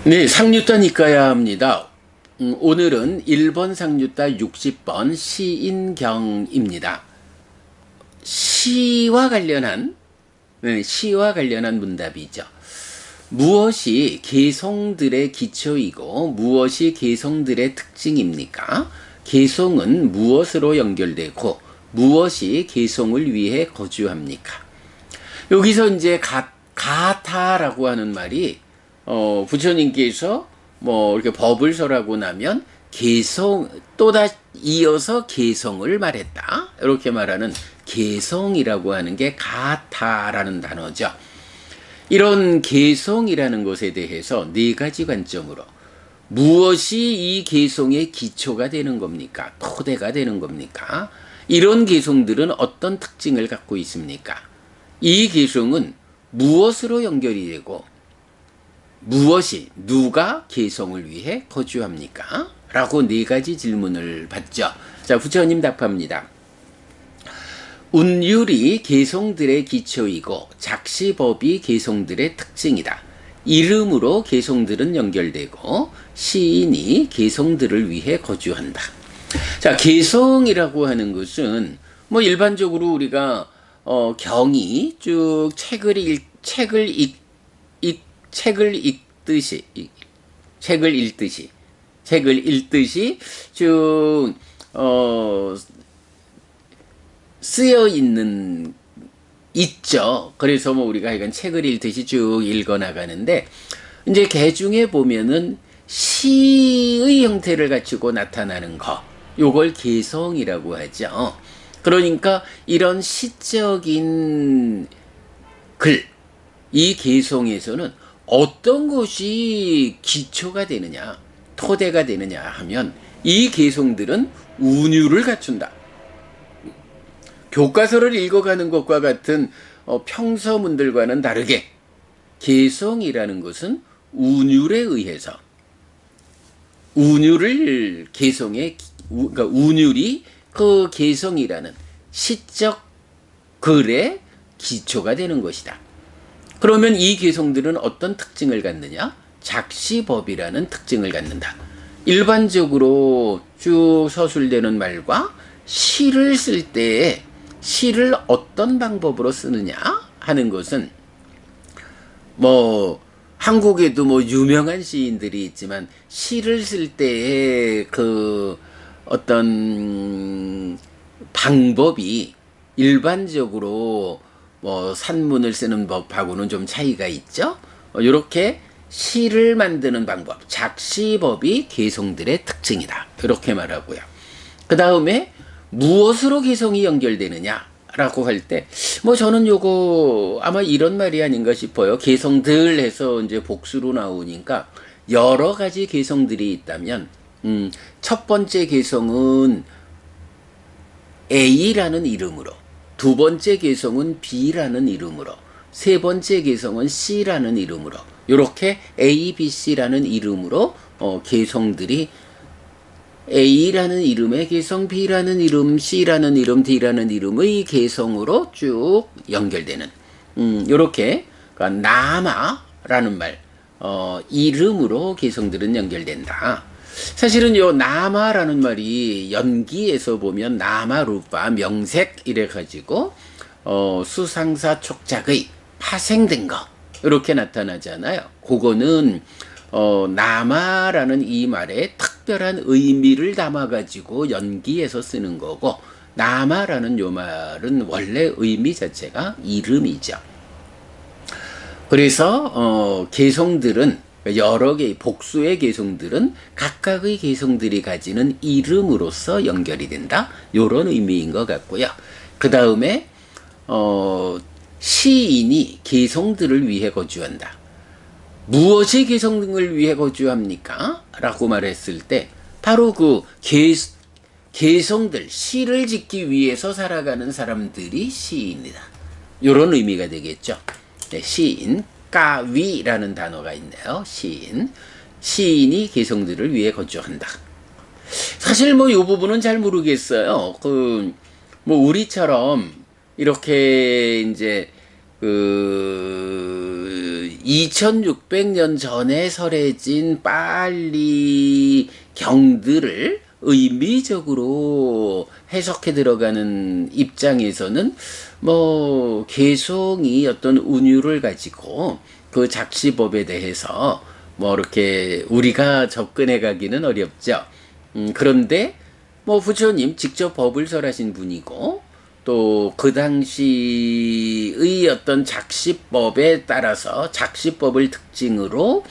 네, 상류따 니까야 합니다. 오늘은 1번 상류따 60번 시인경입니다. 시와 관련한 문답이죠. 무엇이 개송들의 기초이고 무엇이 개송들의 특징입니까? 개송은 무엇으로 연결되고 무엇이 개송을 위해 거주합니까? 여기서 이제 가타라고 하는 말이 부처님께서 뭐 이렇게 법을 설하고 나면 또다시 이어서 개성을 말했다. 이렇게 말하는 개성이라고 하는 게 가타라는 단어죠. 이런 개성이라는 것에 대해서 네 가지 관점으로 무엇이 이 개성의 기초가 되는 겁니까? 토대가 되는 겁니까? 이런 개성들은 어떤 특징을 갖고 있습니까? 이 개성은 무엇으로 연결이 되고 누가 개성을 위해 거주합니까? 라고 네 가지 질문을 받죠. 자, 부처님 답합니다. 운율이 개성들의 기초이고 작시법이 개성들의 특징이다. 이름으로 개성들은 연결되고 시인이 개성들을 위해 거주한다. 자, 개성이라고 하는 것은 뭐 일반적으로 우리가 경이 쭉 책을 읽듯이 쭉 쓰여 있죠. 그래서 뭐 우리가 이건 책을 읽듯이 쭉 읽어 나가는데 이제 개 중에 보면은 시의 형태를 갖추고 나타나는 거, 요걸 개성이라고 하죠. 그러니까 이런 시적인 글, 이 개성에서는 어떤 것이 기초가 되느냐, 토대가 되느냐 하면 이 개성들은 운율을 갖춘다. 교과서를 읽어가는 것과 같은 평서문들과는 다르게 개성이라는 것은 운율에 의해서 그러니까 운율이 그 개성이라는 시적 글의 기초가 되는 것이다. 그러면 이 개성들은 어떤 특징을 갖느냐? 작시법이라는 특징을 갖는다. 일반적으로 쭉 서술되는 말과 시를 쓸 때에 시를 어떤 방법으로 쓰느냐 하는 것은 뭐 한국에도 뭐 유명한 시인들이 있지만 시를 쓸 때의 그 어떤 방법이 일반적으로 뭐 산문을 쓰는 법하고는 좀 차이가 있죠. 이렇게 시를 만드는 방법, 작시법이 개성들의 특징이다. 이렇게 말하고요. 그 다음에 무엇으로 개성이 연결되느냐라고 할 때, 뭐 저는 요거 아마 이런 말이 아닌가 싶어요. 개성들 해서 이제 복수로 나오니까 여러 가지 개성들이 있다면, 첫 번째 개성은 A라는 이름으로, 두 번째 개성은 B라는 이름으로, 세 번째 개성은 C라는 이름으로, 이렇게 A, B, C라는 이름으로 개성들이 A라는 이름의 개성, B라는 이름, C라는 이름, D라는 이름의 개성으로 쭉 연결되는 이렇게 그러니까 나마라는 말 이름으로 개성들은 연결된다. 사실은 요 나마라는 말이 연기에서 보면 나마루파 명색 이래 가지고 수상사 촉작의 파생된 거 이렇게 나타나잖아요. 그거는 나마라는 이 말에 특별한 의미를 담아가지고 연기해서 쓰는 거고, 나마라는 요 말은 원래 의미 자체가 이름이죠. 그래서 개성들은 여러 개의 복수의 개성들은 각각의 개성들이 가지는 이름으로서 연결이 된다. 요런 의미인 것 같고요. 그 다음에 시인이 개성들을 위해 거주한다. 무엇이 개성을 위해 거주합니까? 라고 말했을 때 바로 그 개성들, 시를 짓기 위해서 살아가는 사람들이 시인이다. 이런 의미가 되겠죠. 네, 시인, 까위라는 단어가 있네요. 시인이 개성들을 위해 거주한다. 사실 뭐 이 부분은 잘 모르겠어요. 뭐 우리처럼 이렇게 이제 2600년 전에 설해진 빨리 경들을 의미적으로 해석해 들어가는 입장에서는 뭐 개송이 어떤 운율을 가지고 그 작시법에 대해서 뭐 이렇게 우리가 접근해 가기는 어렵죠. 그런데 뭐 부처님 직접 법을 설하신 분이고 또 그 당시의 어떤 작시법에 따라서 작시법을 특징으로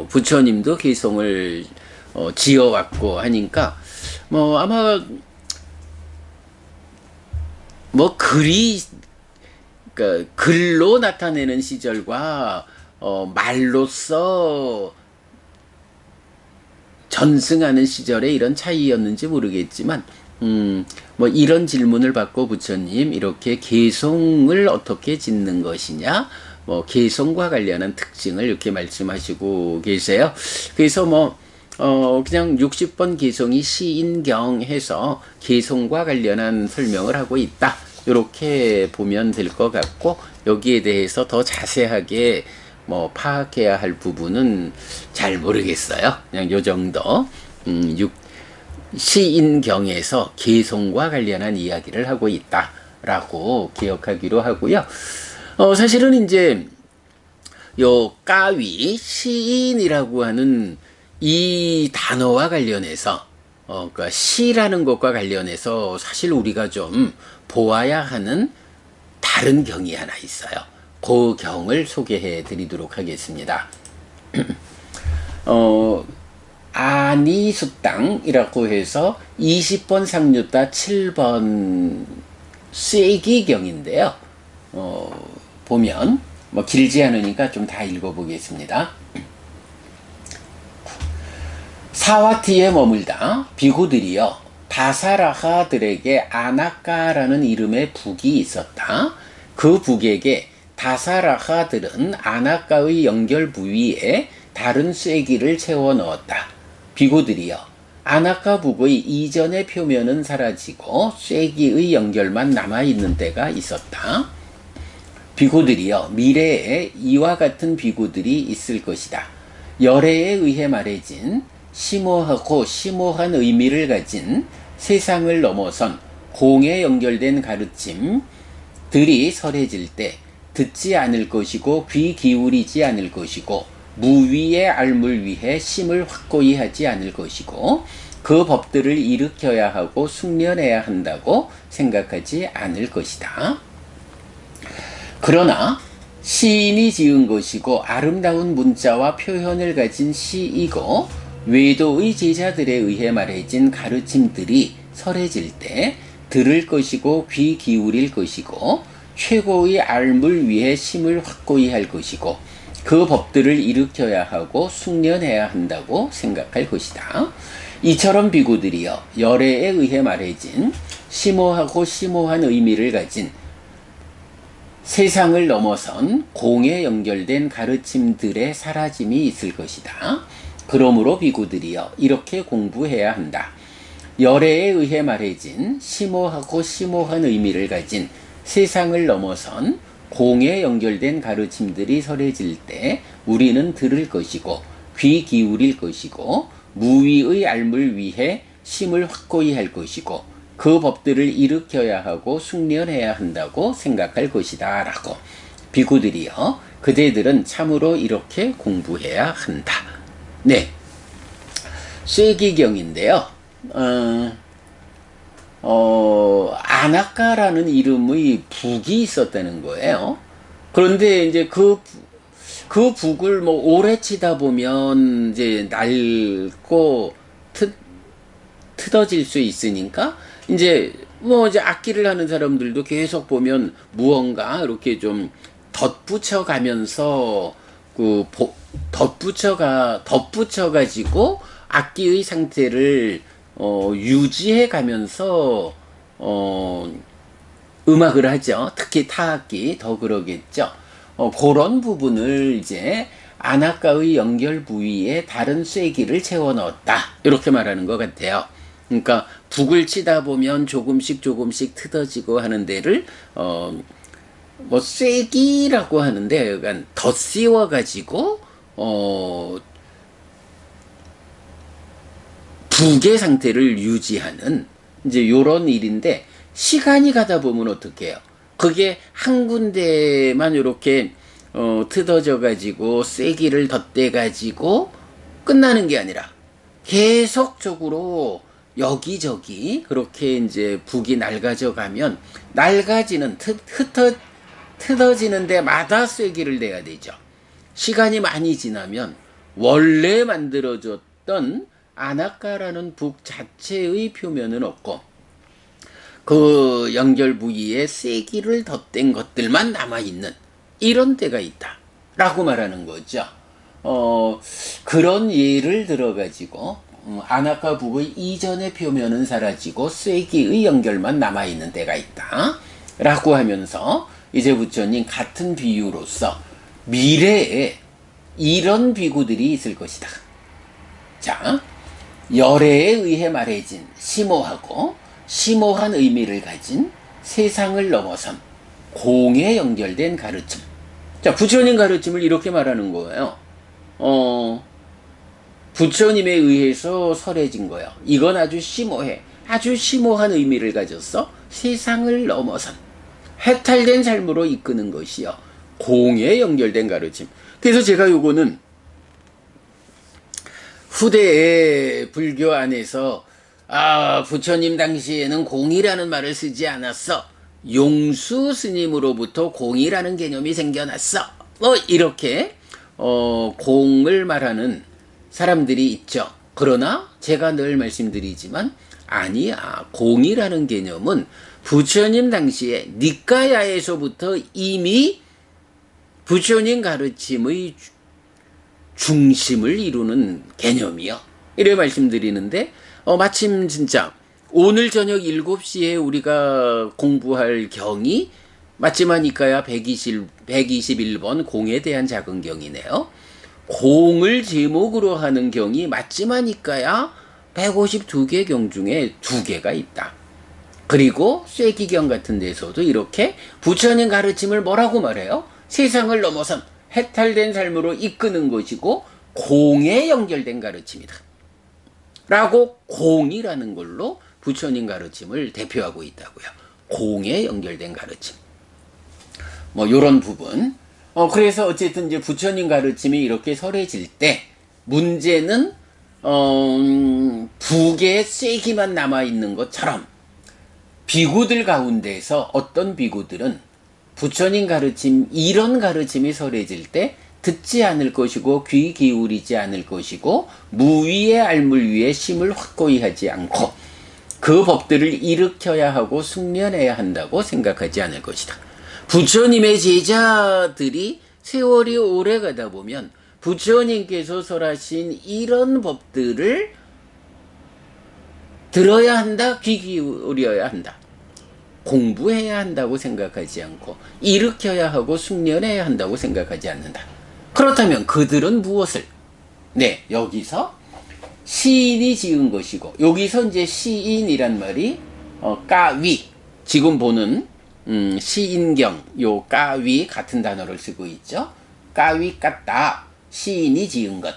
부처님도 개송을 지어왔고 하니까 뭐 아마 뭐 그러니까 글로 나타내는 시절과 말로써 전승하는 시절에 이런 차이였는지 모르겠지만 뭐 이런 질문을 받고 부처님 이렇게 개송을 어떻게 짓는 것이냐 뭐 개송과 관련한 특징을 이렇게 말씀하시고 계세요. 그래서 뭐 그냥 60번 개송이 시인경 해서 개송과 관련한 설명을 하고 있다. 이렇게 보면 될 것 같고 여기에 대해서 더 자세하게 뭐 파악해야 할 부분은 잘 모르겠어요. 그냥 요 정도 시인경에서 개송과 관련한 이야기를 하고 있다라고 기억하기로 하고요. 사실은 이제 요 까위 시인이라고 하는 이 단어와 관련해서 그러니까 시라는 것과 관련해서 사실 우리가 좀 보아야 하는 다른 경이 하나 있어요. 그 경을 소개해 드리도록 하겠습니다. 아니수땅이라고 해서 20번 상류따 7번 쐐기경인데요. 보면 뭐 길지 않으니까 좀 다 읽어보겠습니다. 사와티에 머물다 비구들이여 다사라하들에게 아나까라는 이름의 북이 있었다. 그 북에게 다사라하들은 아나까의 연결 부위에 다른 쐐기를 채워 넣었다. 비구들이여 아나까 북의 이전의 표면은 사라지고 쐐기의 연결만 남아있는 때가 있었다. 비구들이여 미래에 이와 같은 비구들이 있을 것이다. 열애에 의해 말해진 심오하고 심오한 의미를 가진 세상을 넘어선 공에 연결된 가르침들이 설해질 때 듣지 않을 것이고 귀 기울이지 않을 것이고 무위의 알물 위해 심을 확고히 하지 않을 것이고 그 법들을 일으켜야 하고 숙련해야 한다고 생각하지 않을 것이다. 그러나 시인이 지은 것이고 아름다운 문자와 표현을 가진 시이고 외도의 제자들에 의해 말해진 가르침들이 설해질 때 들을 것이고 귀 기울일 것이고 최고의 알물 위해 심을 확고히 할 것이고 그 법들을 일으켜야 하고 숙련해야 한다고 생각할 것이다. 이처럼 비구들이여 열애에 의해 말해진 심오하고 심오한 의미를 가진 세상을 넘어선 공에 연결된 가르침들의 사라짐이 있을 것이다. 그러므로 비구들이여 이렇게 공부해야 한다. 열애에 의해 말해진 심오하고 심오한 의미를 가진 세상을 넘어선 공에 연결된 가르침들이 설해질 때 우리는 들을 것이고 귀 기울일 것이고 무위의 알물 위해 심을 확고히 할 것이고 그 법들을 일으켜야 하고 숙련해야 한다고 생각할 것이다 라고. 비구들이여 그대들은 참으로 이렇게 공부해야 한다. 네, 쐐기경인데요. 아나까라는 이름의 북이 있었다는 거예요. 그런데 이제 그 북을 뭐 오래 치다 보면 이제 낡고 트어질 수 있으니까 이제 뭐 이제 악기를 하는 사람들도 계속 보면 무언가 이렇게 좀 덧붙여 가면서 덧붙여 가지고 악기의 상태를 유지해 가면서 음악을 하죠. 특히 타악기 더 그러겠죠. 그런 부분을 이제 아나까의 연결 부위에 다른 쐐기를 채워 넣었다. 이렇게 말하는 것 같아요. 그러니까 북을 치다 보면 조금씩 트어지고 하는 데를 뭐 쐐기라고 하는데 약간 덧씌워 가지고 부계 상태를 유지하는 이제 요런 일인데, 시간이 가다 보면 어떻게 해요? 그게 한 군데만 이렇게 트어져 가지고 쐐기를 덧대 가지고 끝나는 게 아니라 계속적으로 여기저기 그렇게 이제 북이 낡아져 가면, 낡아지는 트어지는 데마다 쐐기를 대야 되죠. 시간이 많이 지나면 원래 만들어졌던 아나까라는 북 자체의 표면은 없고 그 연결 부위에 쐐기를 덧댄 것들만 남아있는 이런 때가 있다 라고 말하는 거죠. 그런 예를 들어가지고 아나까 북의 이전의 표면은 사라지고 쐐기의 연결만 남아있는 때가 있다 라고 하면서, 이제 부처님 같은 비유로서 미래에 이런 비구들이 있을 것이다. 자, 열애에 의해 말해진 심오하고 심오한 의미를 가진 세상을 넘어선 공에 연결된 가르침. 자, 부처님 가르침을 이렇게 말하는 거예요. 부처님에 의해서 설해진 거예요. 이건 아주 심오해. 아주 심오한 의미를 가졌어. 세상을 넘어선 해탈된 삶으로 이끄는 것이요. 공에 연결된 가르침. 그래서 제가 요거는 후대의 불교 안에서 부처님 당시에는 공이라는 말을 쓰지 않았어. 용수 스님으로부터 공이라는 개념이 생겨났어. 뭐 이렇게 공을 말하는 사람들이 있죠. 그러나 제가 늘 말씀드리지만 아니야. 공이라는 개념은 부처님 당시에 니까야에서부터 이미 부처님 가르침의 중심을 이루는 개념이요. 이래 말씀드리는데, 마침 진짜 오늘 저녁 7시에 우리가 공부할 경이 마침 하니까야 121번 공에 대한 작은 경이네요. 공을 제목으로 하는 경이 마침 하니까야 152개 경 중에 2개가 있다. 그리고 쐐기경 같은 데서도 이렇게 부처님 가르침을 뭐라고 말해요? 세상을 넘어선 해탈된 삶으로 이끄는 것이고 공에 연결된 가르침이다 라고 공이라는 걸로 부처님 가르침을 대표하고 있다고요. 공에 연결된 가르침. 뭐 요런 부분. 그래서 어쨌든 이제 부처님 가르침이 이렇게 설해질 때 문제는 북에 쐐기만 남아있는 것처럼 비구들 가운데서 어떤 비구들은 부처님 가르침, 이런 가르침이 설해질 때 듣지 않을 것이고 귀 기울이지 않을 것이고 무위의 알물 위에 심을 확고히 하지 않고 그 법들을 일으켜야 하고 숙련해야 한다고 생각하지 않을 것이다. 부처님의 제자들이 세월이 오래 가다 보면 부처님께서 설하신 이런 법들을 들어야 한다, 귀 기울여야 한다, 공부해야 한다고 생각하지 않고 일으켜야 하고 숙련해야 한다고 생각하지 않는다. 그렇다면 그들은 무엇을? 네, 여기서 시인이 지은 것이고, 여기서 이제 시인이란 말이 까위, 지금 보는 시인경, 요 까위 같은 단어를 쓰고 있죠. 까위 깠다, 시인이 지은 것,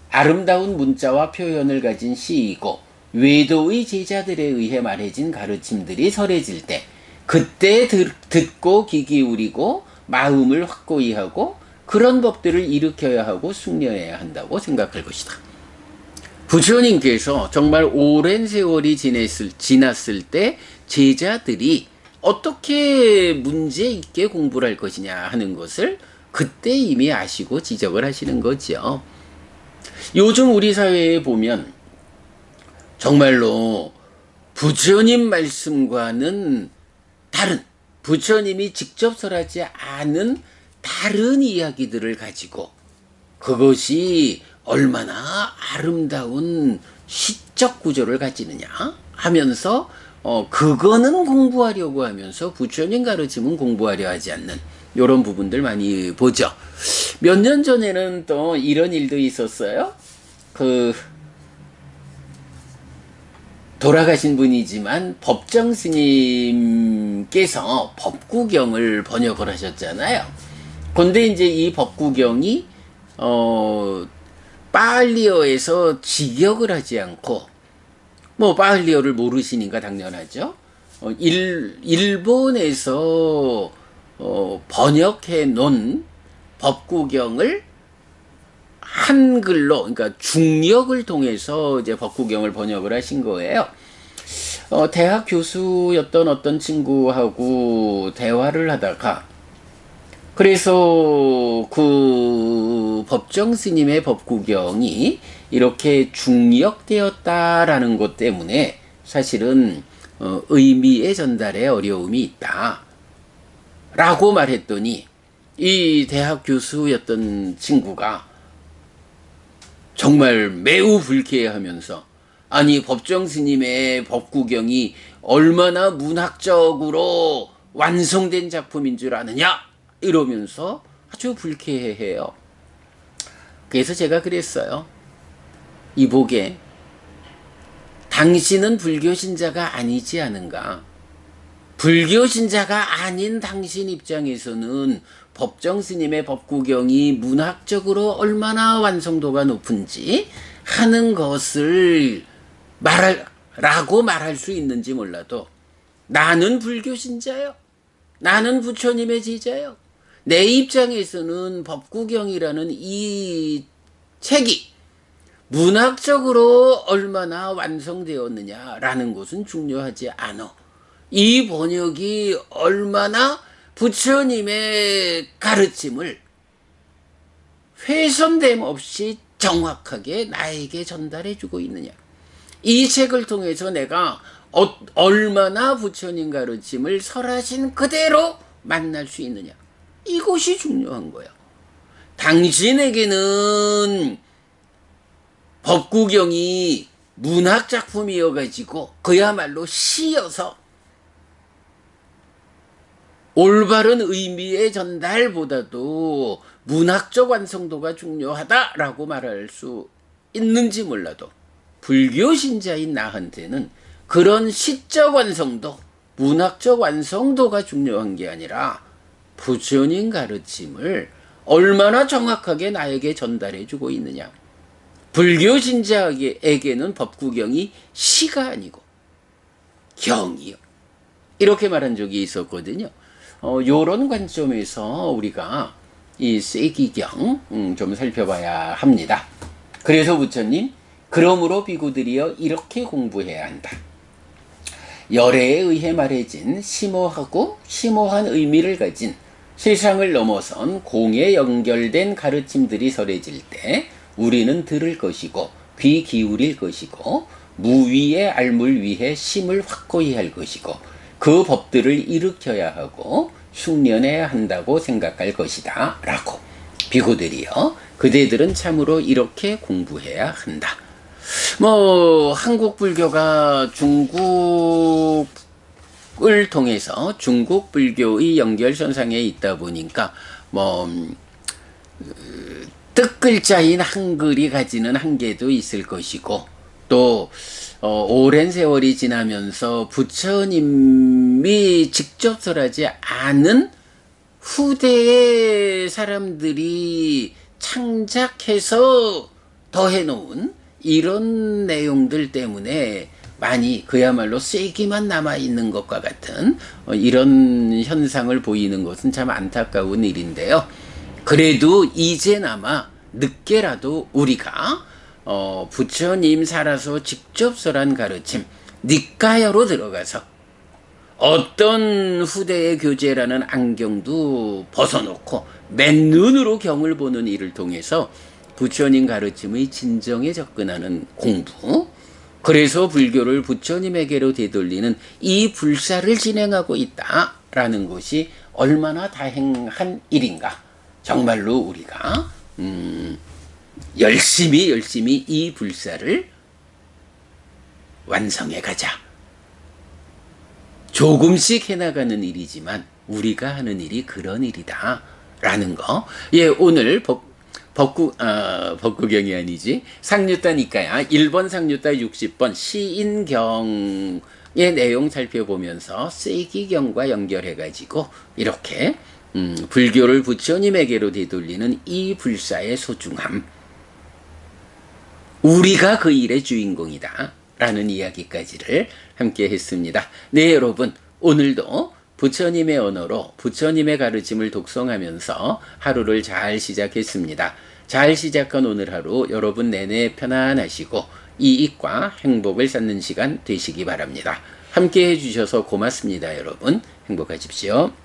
아름다운 문자와 표현을 가진 시이고 외도의 제자들에 의해 말해진 가르침들이 설해질 때 그때 듣고 귀 기울이고 마음을 확고히 하고 그런 법들을 일으켜야 하고 숙련해야 한다고 생각할 것이다. 부처님께서 정말 오랜 세월이 지났을 때 제자들이 어떻게 문제 있게 공부를 할 것이냐 하는 것을 그때 이미 아시고 지적을 하시는 거죠. 요즘 우리 사회에 보면 정말로 부처님 말씀과는 다른, 부처님이 직접 설하지 않은 다른 이야기들을 가지고 그것이 얼마나 아름다운 시적 구조를 가지느냐 하면서 그거는 공부하려고 하면서 부처님 가르침은 공부하려 하지 않는 이런 부분들 많이 보죠. 몇 년 전에는 또 이런 일도 있었어요. 돌아가신 분이지만 법정 스님께서 법구경을 번역을 하셨잖아요. 근데 이제 이 법구경이 파할리어에서 직역을 하지 않고, 뭐 파할리어를 모르시니까 당연하죠. 일본에서 번역해 놓은 법구경을 한글로, 그러니까 중역을 통해서 이제 법구경을 번역을 하신 거예요. 대학 교수였던 어떤 친구하고 대화를 하다가, 그래서 그 법정 스님의 법구경이 이렇게 중역되었다라는 것 때문에 사실은 의미의 전달에 어려움이 있다 라고 말했더니, 이 대학 교수였던 친구가 정말 매우 불쾌해하면서, 아니 법정 스님의 법구경이 얼마나 문학적으로 완성된 작품인 줄 아느냐 이러면서 아주 불쾌해해요. 그래서 제가 그랬어요. 이보게, 당신은 불교 신자가 아니지 않은가? 불교 신자가 아닌 당신 입장에서는 법정 스님의 법구경이 문학적으로 얼마나 완성도가 높은지 하는 것을 말할 수 있는지 몰라도, 나는 불교 신자요. 나는 부처님의 제자요. 내 입장에서는 법구경이라는 이 책이 문학적으로 얼마나 완성되었느냐라는 것은 중요하지 않아. 이 번역이 얼마나 부처님의 가르침을 훼손됨 없이 정확하게 나에게 전달해주고 있느냐. 이 책을 통해서 내가 얼마나 부처님 가르침을 설하신 그대로 만날 수 있느냐. 이것이 중요한 거야. 당신에게는 법구경이 문학작품이어가지고 그야말로 시여서 올바른 의미의 전달보다도 문학적 완성도가 중요하다라고 말할 수 있는지 몰라도, 불교 신자인 나한테는 그런 시적 완성도, 문학적 완성도가 중요한 게 아니라 부처님 가르침을 얼마나 정확하게 나에게 전달해주고 있느냐. 불교 신자에게는 법구경이 시가 아니고 경이요. 이렇게 말한 적이 있었거든요. 요런 관점에서 우리가 이 쇠기경 좀 살펴봐야 합니다. 그래서 부처님, 그러므로 비구들이여 이렇게 공부해야 한다. 열애에 의해 말해진 심오하고 심오한 의미를 가진 세상을 넘어선 공에 연결된 가르침들이 설해질 때 우리는 들을 것이고 귀 기울일 것이고 무위의 알물 위해 심을 확고히 할 것이고 그 법들을 일으켜야 하고 흉년해야 한다고 생각할 것이다 라고. 비구들이여, 그대들은 참으로 이렇게 공부해야 한다. 뭐 한국 불교가 중국을 통해서 중국 불교의 연결선상에 있다 보니까 뭐 뜻글자인 한글이 가지는 한계도 있을 것이고, 또 오랜 세월이 지나면서 부처님이 직접 설하지 않은 후대의 사람들이 창작해서 더해놓은 이런 내용들 때문에 많이 그야말로 쐐기만 남아있는 것과 같은 이런 현상을 보이는 것은 참 안타까운 일인데요. 그래도 이제나마 늦게라도 우리가 부처님 살아서 직접 설한 가르침 니까야로 들어가서 어떤 후대의 교재라는 안경도 벗어놓고 맨눈으로 경을 보는 일을 통해서 부처님 가르침의 진정에 접근하는 공부, 그래서 불교를 부처님에게로 되돌리는 이 불사를 진행하고 있다라는 것이 얼마나 다행한 일인가. 정말로 우리가 열심히 이 불사를 완성해 가자. 조금씩 해나가는 일이지만 우리가 하는 일이 그런 일이다 라는 거. 예, 오늘 법구경이 아니지. 상류따니까야. 1번 상류따 60번 시인경의 내용 살펴보면서 쐐기경과 연결해가지고 이렇게 불교를 부처님에게로 되돌리는 이 불사의 소중함. 우리가 그 일의 주인공이다. 라는 이야기까지를 함께 했습니다. 네, 여러분. 오늘도 부처님의 언어로 부처님의 가르침을 독송하면서 하루를 잘 시작했습니다. 잘 시작한 오늘 하루 여러분 내내 편안하시고 이익과 행복을 쌓는 시간 되시기 바랍니다. 함께 해주셔서 고맙습니다, 여러분. 행복하십시오.